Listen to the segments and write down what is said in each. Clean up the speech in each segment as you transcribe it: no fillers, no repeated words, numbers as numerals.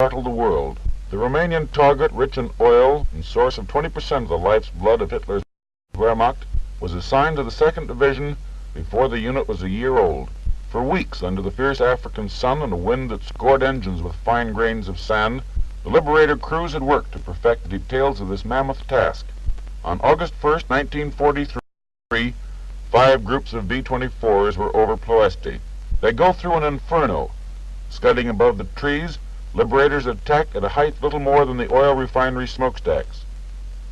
startled the world. The Romanian target, rich in oil and source of 20% of the life's blood of Hitler's Wehrmacht, was assigned to the 2nd Division before the unit was a year old. For weeks, under the fierce African sun and a wind that scored engines with fine grains of sand, the Liberator crews had worked to perfect the details of this mammoth task. On August 1st, 1943, 5 groups of B-24s were over Ploesti. They go through an inferno. Scudding above the trees, Liberators attack at a height little more than the oil refinery smokestacks.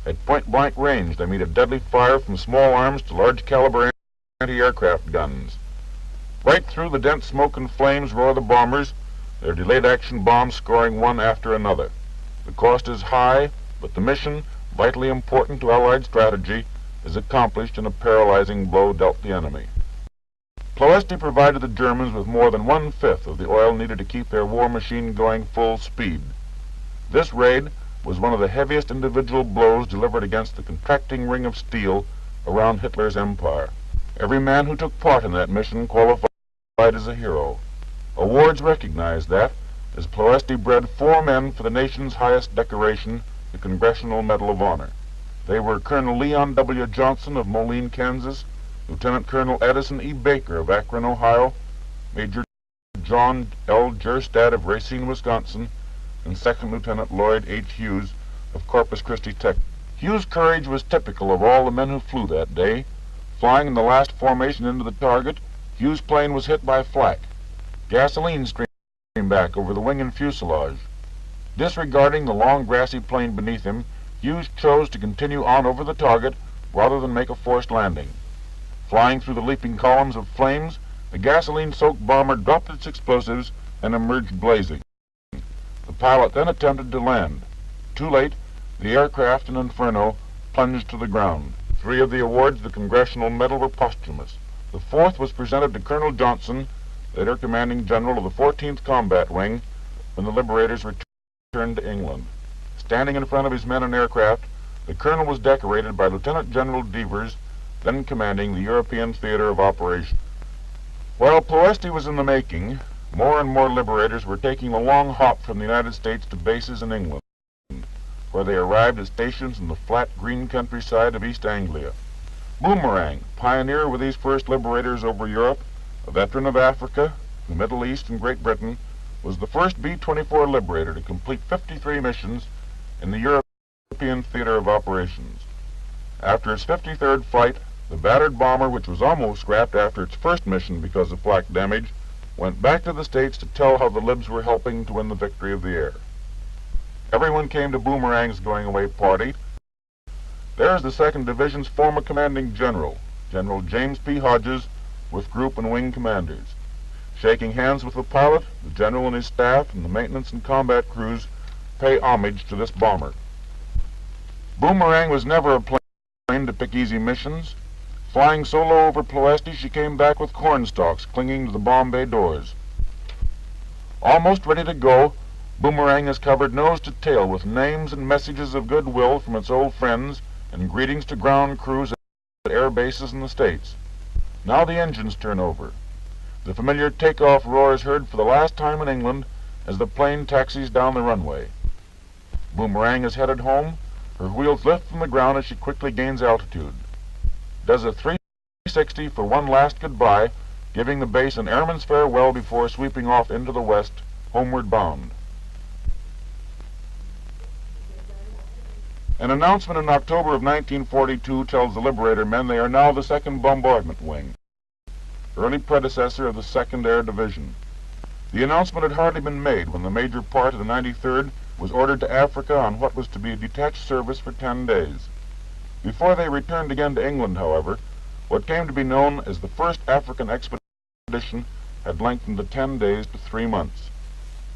At point-blank range, they meet a deadly fire from small arms to large-caliber anti-aircraft guns. Right through the dense smoke and flames roar the bombers, their delayed-action bombs scoring one after another. The cost is high, but the mission, vitally important to Allied strategy, is accomplished in a paralyzing blow dealt the enemy. Ploesti provided the Germans with more than 1/5 of the oil needed to keep their war machine going full speed. This raid was one of the heaviest individual blows delivered against the contracting ring of steel around Hitler's empire. Every man who took part in that mission qualified as a hero. Awards recognized that, as Ploesti bred 4 men for the nation's highest decoration, the Congressional Medal of Honor. They were Colonel Leon W. Johnson of Moline, Kansas, Lieutenant Colonel Edison E. Baker of Akron, Ohio, Major John L. Jerstad of Racine, Wisconsin, and Second Lieutenant Lloyd H. Hughes of Corpus Christi, Texas. Hughes' courage was typical of all the men who flew that day. Flying in the last formation into the target, Hughes' plane was hit by flak. Gasoline streamed back over the wing and fuselage. Disregarding the long grassy plain beneath him, Hughes chose to continue on over the target rather than make a forced landing. Flying through the leaping columns of flames, the gasoline-soaked bomber dropped its explosives and emerged blazing. The pilot then attempted to land. Too late, the aircraft in inferno plunged to the ground. 3 of the awards of the Congressional Medal were posthumous. The 4th was presented to Colonel Johnson, later commanding general of the 14th Combat Wing, when the Liberators returned to England. Standing in front of his men and aircraft, the colonel was decorated by Lieutenant General Devers, then commanding the European Theater of Operations. While Ploesti was in the making, more and more Liberators were taking the long hop from the United States to bases in England, where they arrived at stations in the flat green countryside of East Anglia. Boomerang, pioneer with these first Liberators over Europe, a veteran of Africa, the Middle East, and Great Britain, was the first B-24 Liberator to complete 53 missions in the European Theater of Operations. After its 53rd flight, the battered bomber, which was almost scrapped after its first mission because of flak damage, went back to the States to tell how the Libs were helping to win the victory of the air. Everyone came to Boomerang's going-away party. There is the 2nd Division's former commanding general, General James P. Hodges, with group and wing commanders. Shaking hands with the pilot, the general and his staff, and the maintenance and combat crews pay homage to this bomber. Boomerang was never a plane to pick easy missions. Flying solo over Ploesti, she came back with corn stalks clinging to the bomb bay doors. Almost ready to go, Boomerang is covered nose to tail with names and messages of goodwill from its old friends and greetings to ground crews at air bases in the States. Now the engines turn over. The familiar takeoff roar is heard for the last time in England as the plane taxis down the runway. Boomerang is headed home. Her wheels lift from the ground as she quickly gains altitude. Does a 360 for one last goodbye, giving the base an airman's farewell before sweeping off into the west, homeward bound. An announcement in October of 1942 tells the Liberator men they are now the 2nd Bombardment Wing, early predecessor of the 2nd Air Division. The announcement had hardly been made when the major part of the 93rd was ordered to Africa on what was to be a detached service for 10 days. Before they returned again to England, however, what came to be known as the First African Expedition had lengthened the 10 days to 3 months.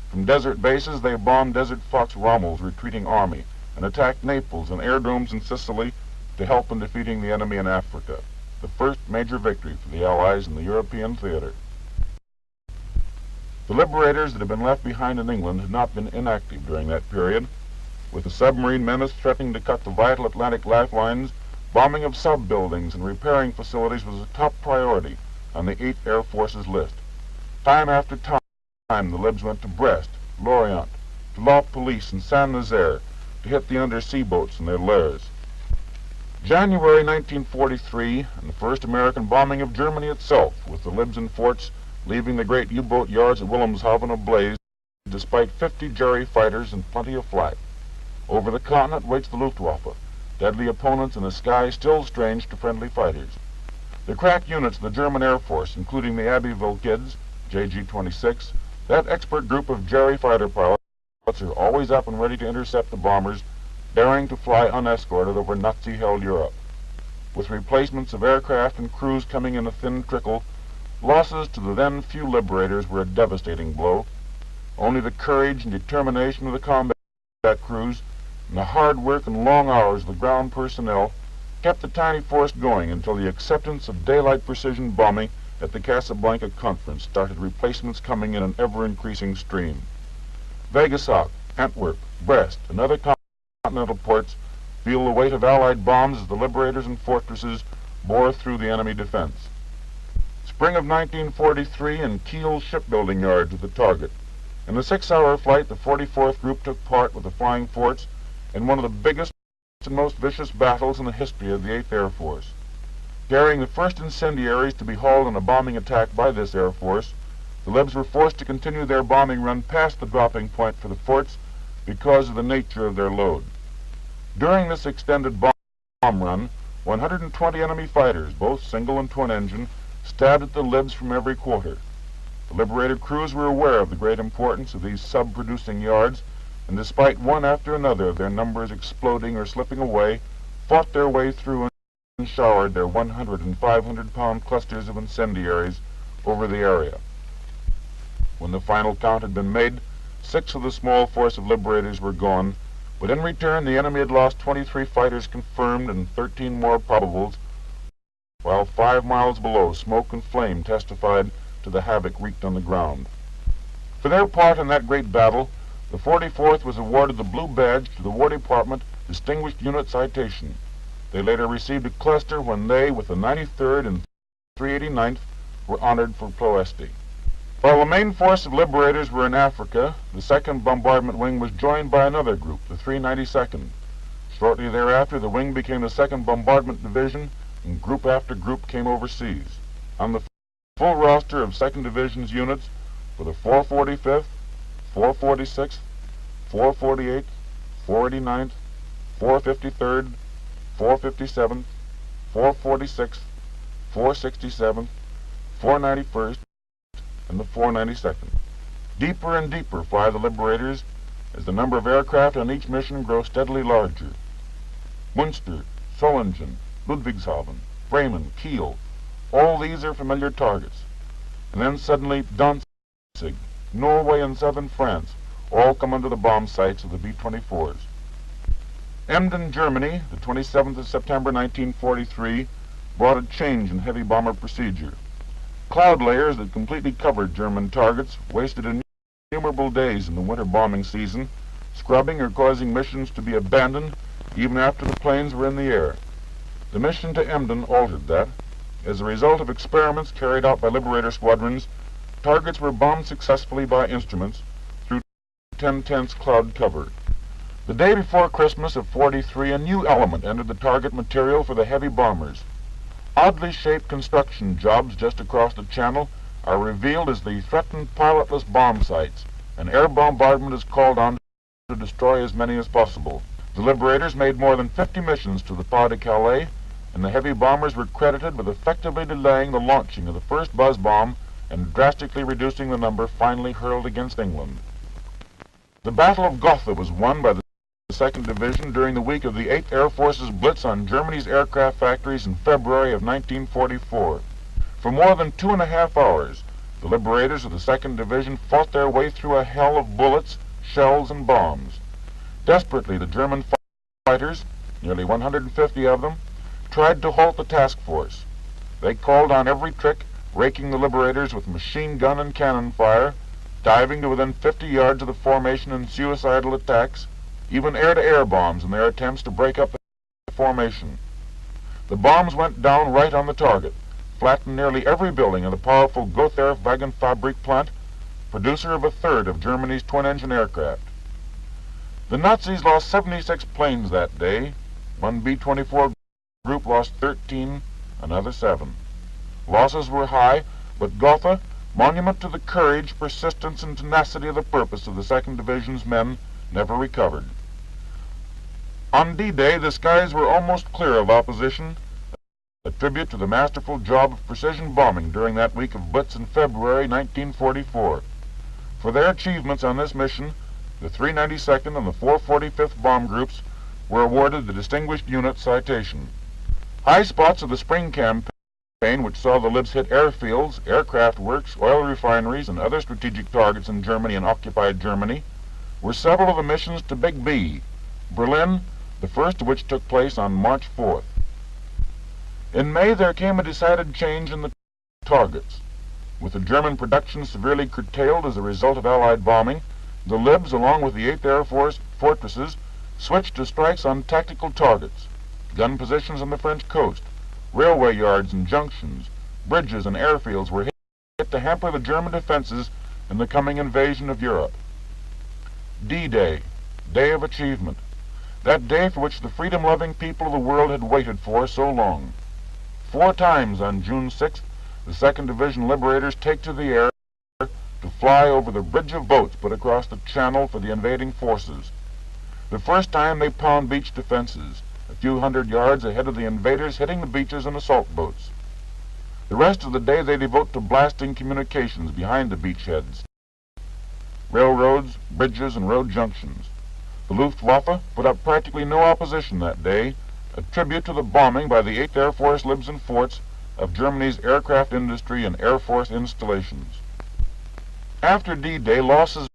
From desert bases, they bombed Desert Fox Rommel's retreating army and attacked Naples and airdromes in Sicily to help in defeating the enemy in Africa, the first major victory for the Allies in the European theater. The Liberators that had been left behind in England had not been inactive during that period. With the submarine menace threatening to cut the vital Atlantic lifelines, bombing of sub-buildings and repairing facilities was a top priority on the 8th Air Force's list. Time after time, the Libs went to Brest, Lorient, to law police in Saint-Nazaire to hit the undersea boats in their lairs. January 1943, and the first American bombing of Germany itself, with the libs and forts leaving the great U-boat yards at Wilhelmshaven ablaze, despite 50 Jerry fighters and plenty of flak. Over the continent waits the Luftwaffe, deadly opponents in a sky still strange to friendly fighters. The crack units of the German Air Force, including the Abbeville Kids, JG-26, that expert group of Jerry fighter pilots, are always up and ready to intercept the bombers, daring to fly unescorted over Nazi-held Europe. With replacements of aircraft and crews coming in a thin trickle, losses to the then few liberators were a devastating blow. Only the courage and determination of the combat crews and the hard work and long hours of the ground personnel kept the tiny force going until the acceptance of daylight precision bombing at the Casablanca Conference started replacements coming in an ever-increasing stream. Vegasok, Antwerp, Brest, and other continental ports feel the weight of Allied bombs as the liberators and fortresses bore through the enemy defense. Spring of 1943, and Kiel's shipbuilding yards were the target. In the 6-hour flight, the 44th Group took part with the Flying Forts in one of the biggest and most vicious battles in the history of the 8th Air Force. Carrying the first incendiaries to be hauled in a bombing attack by this Air Force, the Libs were forced to continue their bombing run past the dropping point for the forts because of the nature of their load. During this extended bomb run, 120 enemy fighters, both single and twin engine, stabbed at the Libs from every quarter. The liberator crews were aware of the great importance of these sub-producing yards, and despite one after another of their numbers exploding or slipping away, fought their way through and showered their 100 and 500-pound clusters of incendiaries over the area. When the final count had been made, 6 of the small force of liberators were gone, but in return the enemy had lost 23 fighters confirmed and 13 more probables, while 5 miles below smoke and flame testified to the havoc wreaked on the ground. For their part in that great battle, the 44th was awarded the Blue Badge to the War Department Distinguished Unit Citation. They later received a cluster when they, with the 93rd and 389th, were honored for prowess. While the main force of liberators were in Africa, the 2nd Bombardment Wing was joined by another group, the 392nd. Shortly thereafter, the wing became the 2nd Bombardment Division, and group after group came overseas. On the full roster of 2nd Division's units were the 445th, 446th, 448th, 489th, 453rd, 457th, 446th, 467th, 491st, and the 492nd. Deeper and deeper fly the liberators as the number of aircraft on each mission grows steadily larger. Munster, Solingen, Ludwigshafen, Bremen, Kiel, all these are familiar targets. And then suddenly Danzig, Norway, and southern France all come under the bomb sights of the B-24s. Emden, Germany, the 27th of September 1943, brought a change in heavy bomber procedure. Cloud layers that completely covered German targets wasted innumerable days in the winter bombing season, scrubbing or causing missions to be abandoned even after the planes were in the air. The mission to Emden altered that. As a result of experiments carried out by liberator squadrons, targets were bombed successfully by instruments through 10/10 cloud cover. The day before Christmas of '43, a new element entered the target material for the heavy bombers. Oddly shaped construction jobs just across the channel are revealed as the threatened pilotless bomb sites, and air bombardment is called on to destroy as many as possible. The liberators made more than 50 missions to the Pas-de-Calais, and the heavy bombers were credited with effectively delaying the launching of the first buzz bomb and drastically reducing the number finally hurled against England. The Battle of Gotha was won by the 2nd Division during the week of the 8th Air Force's blitz on Germany's aircraft factories in February of 1944. For more than 2.5 hours, the liberators of the 2nd Division fought their way through a hell of bullets, shells, and bombs. Desperately, the German fighters, nearly 150 of them, tried to halt the task force. They called on every trick, raking the liberators with machine gun and cannon fire, diving to within 50 yards of the formation in suicidal attacks, even air-to-air bombs in their attempts to break up the formation. The bombs went down right on the target, flattened nearly every building of the powerful Guthern Wagenfabrik plant, producer of 1/3 of Germany's twin-engine aircraft. The Nazis lost 76 planes that day. One B-24 group lost 13, another 7. Losses were high, but Gotha, monument to the courage, persistence, and tenacity of the purpose of the 2nd Division's men, never recovered. On D-Day, the skies were almost clear of opposition, a tribute to the masterful job of precision bombing during that week of Blitz in February 1944. For their achievements on this mission, the 392nd and the 445th Bomb Groups were awarded the Distinguished Unit Citation. High spots of the spring campaign, which saw the Libs hit airfields, aircraft works, oil refineries, and other strategic targets in Germany and occupied Germany, were several of the missions to Big B, Berlin, the first of which took place on March 4th. In May, there came a decided change in the targets. With the German production severely curtailed as a result of Allied bombing, the Libs, along with the 8th Air Force fortresses, switched to strikes on tactical targets, gun positions on the French coast, railway yards and junctions, bridges and airfields were hit to hamper the German defenses in the coming invasion of Europe. D-Day, Day of Achievement, that day for which the freedom-loving people of the world had waited for so long. 4 times on June 6th, the 2nd Division Liberators take to the air to fly over the bridge of boats put across the channel for the invading forces. The first time they pound beach defenses, a few hundred yards ahead of the invaders, hitting the beaches and assault boats. The rest of the day they devote to blasting communications behind the beachheads, railroads, bridges, and road junctions. The Luftwaffe put up practically no opposition that day, a tribute to the bombing by the 8th Air Force Libs and forts of Germany's aircraft industry and Air Force installations. After D-Day, losses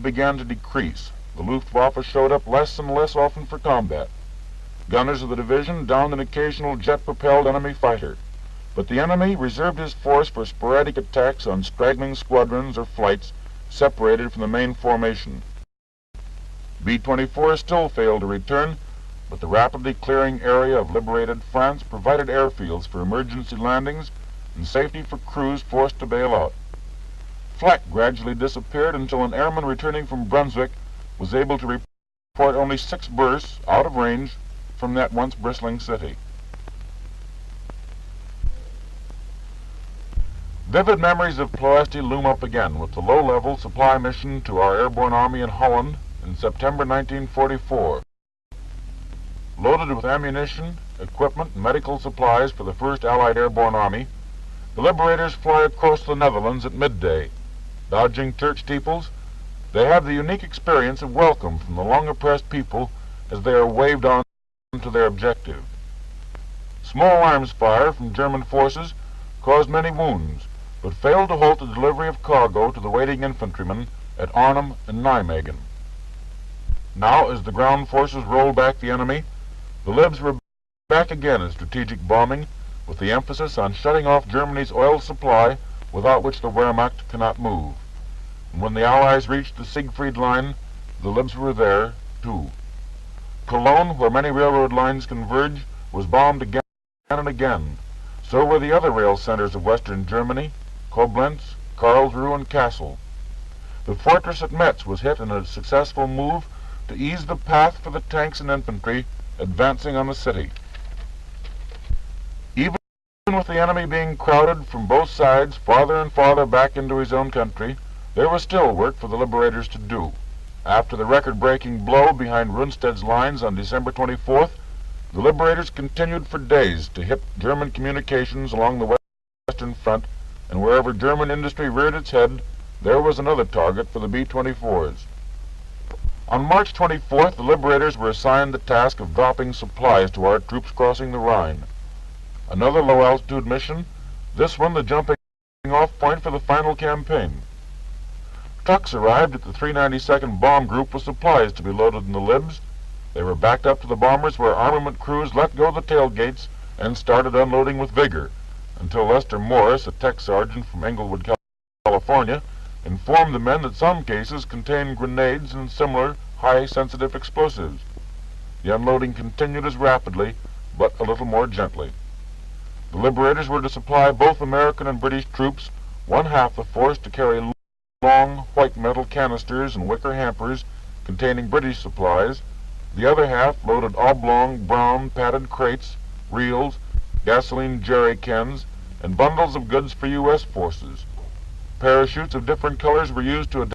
began to decrease. The Luftwaffe showed up less and less often for combat. Gunners of the division downed an occasional jet-propelled enemy fighter, but the enemy reserved his force for sporadic attacks on straggling squadrons or flights separated from the main formation. B-24 still failed to return, but the rapidly clearing area of liberated France provided airfields for emergency landings and safety for crews forced to bail out. Flak gradually disappeared until an airman returning from Brunswick was able to report only 6 bursts out of range from that once bristling city. Vivid memories of Ploesti loom up again with the low-level supply mission to our airborne army in Holland in September 1944. Loaded with ammunition, equipment, and medical supplies for the 1st Allied Airborne Army, the Liberators fly across the Netherlands at midday. Dodging church steeples, they have the unique experience of welcome from the long-oppressed people as they are waved on to their objective. Small arms fire from German forces caused many wounds, but failed to halt the delivery of cargo to the waiting infantrymen at Arnhem and Nijmegen. Now, as the ground forces rolled back the enemy, the Libs were back again in strategic bombing, with the emphasis on shutting off Germany's oil supply, without which the Wehrmacht cannot move. And when the Allies reached the Siegfried Line, the Libs were there, too. Cologne, where many railroad lines converge, was bombed again and again. So were the other rail centers of western Germany, Koblenz, Karlsruhe, and Kassel. The fortress at Metz was hit in a successful move to ease the path for the tanks and infantry advancing on the city. Even with the enemy being crowded from both sides farther and farther back into his own country, there was still work for the Liberators to do. After the record-breaking blow behind Rundstedt's lines on December 24th, the Liberators continued for days to hit German communications along the Western Front, and wherever German industry reared its head, there was another target for the B-24s. On March 24th, the Liberators were assigned the task of dropping supplies to our troops crossing the Rhine. Another low-altitude mission, this one the jumping-off point for the final campaign. Trucks arrived at the 392nd Bomb Group with supplies to be loaded in the Libs. They were backed up to the bombers where armament crews let go the tailgates and started unloading with vigor, until Lester Morris, a tech sergeant from Englewood, California, informed the men that some cases contained grenades and similar high-sensitive explosives. The unloading continued as rapidly, but a little more gently. The Liberators were to supply both American and British troops one half the force to carry long white metal canisters and wicker hampers containing British supplies, the other half loaded oblong, brown, padded crates, reels, gasoline jerry cans, and bundles of goods for U.S. forces. Parachutes of different colors were used to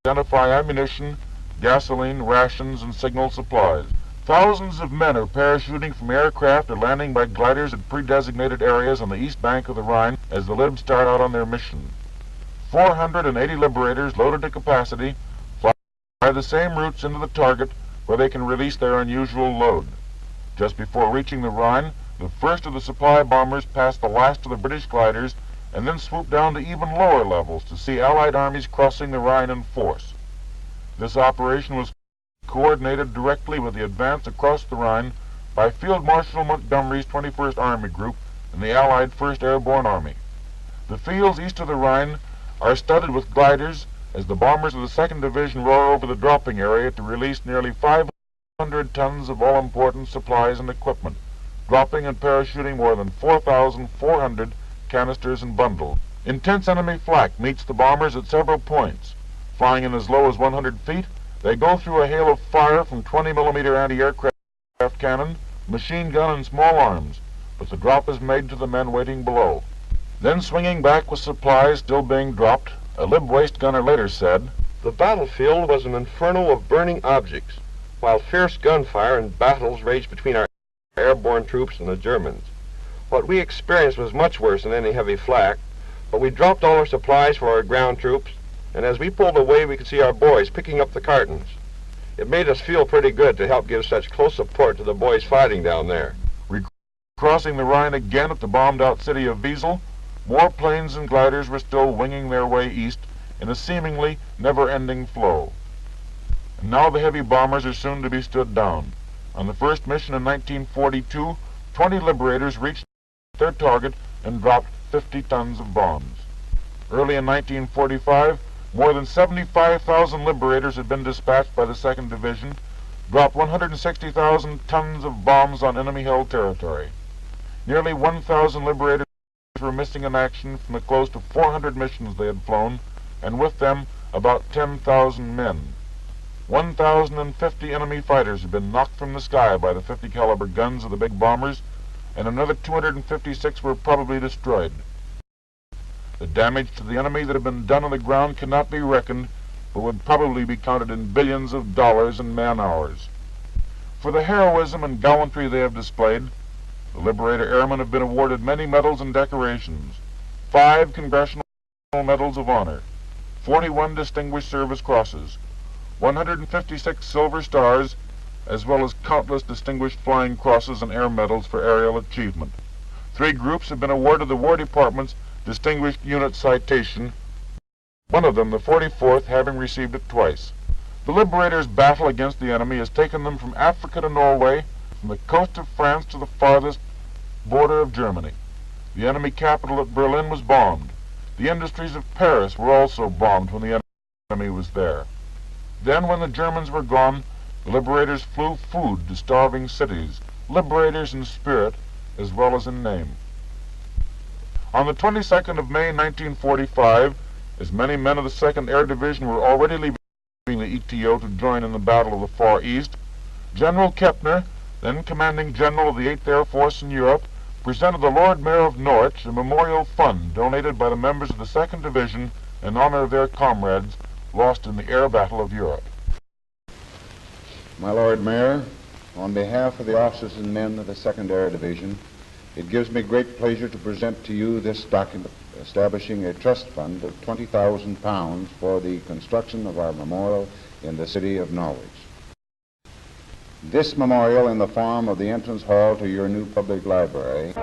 identify ammunition, gasoline, rations, and signal supplies. Thousands of men are parachuting from aircraft or landing by gliders at pre-designated areas on the east bank of the Rhine as the Libs start out on their mission. 480 liberators loaded to capacity fly the same routes into the target where they can release their unusual load. Just before reaching the Rhine, the first of the supply bombers passed the last of the British gliders and then swooped down to even lower levels to see Allied armies crossing the Rhine in force. This operation was coordinated directly with the advance across the Rhine by Field Marshal Montgomery's 21st Army Group and the Allied 1st Airborne Army. The fields east of the Rhine are studded with gliders as the bombers of the 2nd Division roar over the dropping area to release nearly 500 tons of all-important supplies and equipment, dropping and parachuting more than 4,400 canisters and bundles. Intense enemy flak meets the bombers at several points. Flying in as low as 100 feet, they go through a hail of fire from 20mm anti-aircraft cannon, machine gun, and small arms, but the drop is made to the men waiting below. Then swinging back with supplies still being dropped, a Lib waist gunner later said, "The battlefield was an inferno of burning objects, while fierce gunfire and battles raged between our airborne troops and the Germans. What we experienced was much worse than any heavy flak, but we dropped all our supplies for our ground troops, and as we pulled away we could see our boys picking up the cartons. It made us feel pretty good to help give such close support to the boys fighting down there." Crossing the Rhine again at the bombed-out city of Wiesel, more planes and gliders were still winging their way east in a seemingly never-ending flow. And now the heavy bombers are soon to be stood down. On the first mission in 1942, 20 liberators reached their target and dropped 50 tons of bombs. Early in 1945, more than 75,000 liberators had been dispatched by the 2nd Division, dropped 160,000 tons of bombs on enemy-held territory. Nearly 1,000 liberators were missing in action from the close to 400 missions they had flown, and with them about 10,000 men. 1,050 enemy fighters had been knocked from the sky by the 50 caliber guns of the big bombers, and another 256 were probably destroyed. The damage to the enemy that had been done on the ground cannot be reckoned, but would probably be counted in billions of dollars and man-hours. For the heroism and gallantry they have displayed, the Liberator Airmen have been awarded many medals and decorations: 5 Congressional Medals of Honor, 41 Distinguished Service Crosses, 156 Silver Stars, as well as countless Distinguished Flying Crosses and Air Medals for aerial achievement. 3 groups have been awarded the War Department's Distinguished Unit Citation, one of them, the 44th, having received it twice. The Liberators' battle against the enemy has taken them from Africa to Norway, from the coast of France to the farthest border of Germany. The enemy capital at Berlin was bombed. The industries of Paris were also bombed when the enemy was there. Then, when the Germans were gone, the Liberators flew food to starving cities, Liberators in spirit as well as in name. On the 22nd of May 1945, as many men of the 2nd Air Division were already leaving the ETO to join in the Battle of the Far East, General Kepner, then commanding general of the 8th Air Force in Europe, presented the Lord Mayor of Norwich a memorial fund donated by the members of the 2nd Division in honor of their comrades lost in the air battle of Europe. My Lord Mayor, on behalf of the officers and men of the 2nd Air Division, it gives me great pleasure to present to you this document establishing a trust fund of £20,000 for the construction of our memorial in the city of Norwich. This memorial, in the form of the entrance hall to your new public library,